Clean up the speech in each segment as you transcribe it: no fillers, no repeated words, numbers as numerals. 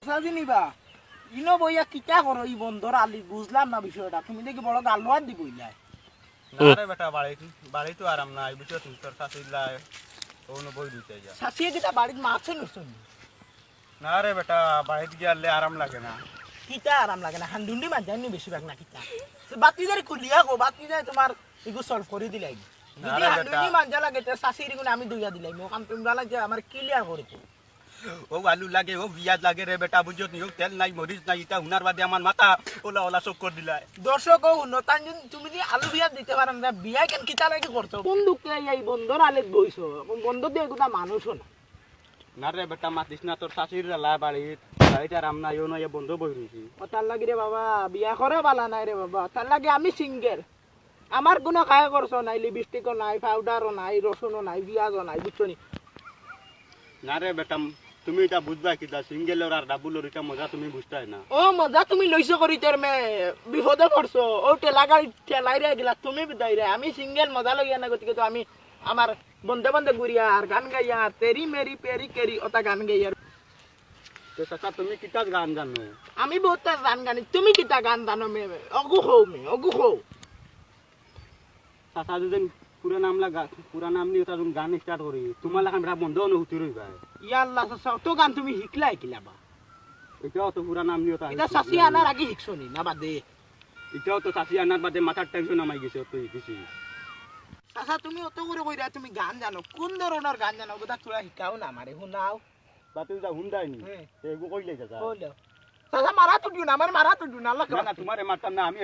নিবা ইনো বইয়া কিটা করো ই বন্ধর আলি বুঝলাম না বিষয়টা তুমি দেখি বড় গালওয়ার দি বইলাই না রে বেটা বাড়ি তো আরাম নাই বুঝছো তুই তোর শাশুড়িলা ওন বই দিতে যা শাসিয়ে কিটা বাড়ির মাছে নছুন না রে বেটা বাড়িতে গেলে আরাম লাগে না কিটা আরাম লাগে না হান্ডুন্ডি মান জানি বেশিরভাগ না কিটা বাতি ধরে খুলিয়া গো বাতি যায় তোমার এগু সলভ করে দিলাই যদি হান্ডুন্ডি মানজা লাগে তো শাসির গুণ আমি দুইয়া দিলাই মো কাম তুমি লাগে আমার ক্লিয়ার করে ও আলু লাগে ও পিঁয়াজ লাগে রে বেটা বুঝছো নি ও তেল নাই মরিচ নাই এটা হুনার বাদে আমার মাথা ওলা ওলা চোখ করে দিলাই দর্শক ও নতান তুমি যদি আলু বিয়া দিতে পারেন না বিয়া কেন কিটা লাগে করছো কোন দুঃখে এই বন্ধর আলেত বইছো বন্ধ দিয়ে এগুলা মানুষও না না রে বেটা মাতিস না তোর শাশুড়ি লা বাড়িতে আরাম নাই ও নয় বন্ধ বই রইছি ও তার লাগি রে বাবা বিয়া করে বালা নাই রে বাবা তার লাগে আমি সিঙ্গেল আমার কোনো খায় করছো নাই লিপস্টিকও নাই পাউডারও নাই রসুনও নাই পিঁয়াজও নাই বুঝছো নি না রে বেটা তুমি এটা বুঝবা কিটা সিঙ্গেলের আর ডাবুলের এটা মজা তুমি বুঝতাই না ও মজা তুমি লইছো করি তোর মে বিপদে পড়ছো ও টেলা গাড়ি ঠেলাই রে গেলা তুমি বিদায় রে আমি সিঙ্গেল মজা লইয়া না গতিকে তো আমি আমার বন্ধে বন্ধে ঘুরিয়া আর গান গাইয়া তেরি মেরি পেরি কেরি ওটা গান গাইয়া তো চাচা তুমি কিটা গান জানো আমি বহুত গান গানি তুমি কিটা গান জানো মে অগু হও মে অগু হও চাচা যদি পুরা নাম নিয়ে তার গান স্টার্ট করি তোমার লাগান বেটা বন্ধ অনুভূতি রইবা ইয়াল্লা সাসা তো গান তুমি শিখলাই কিলাবা এটাও তো পুরা নাম নিয়ে এটা সাসি আনার আগে শিখছো নি না বাদে এটাও তো চাষি আনার বাদে মাথার টেনশন নামাই গেছে তুই কিছু আচ্ছা তুমি অত করে কইরা তুমি গান জানো কোন ধরনের গান জানো ওটা তোরা শিখাও না আমারে শুনাও বা তুই যা হুন্দাইনি এগু কইলে চাচা বলো চাচা মারা তো দিও না আমার মারা তো দিও না আল্লাহ না তোমারে মারতাম না আমি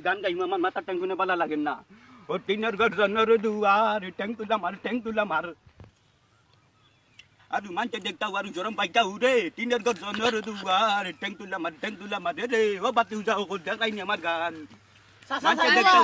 গান গাইম আমার মাথার টেনশনে পালা লাগে না ও টিনের গর্জনের দুয়ার ট্যাং তুলা মার আর মানতে দেখতা আর জরম পাইতা উরে টিনের গর্জনের দুয়ার ট্যাং তুলা মার রে ও বাতি যাও দেখাইনি আমার গান চাচা মানতে দেখতা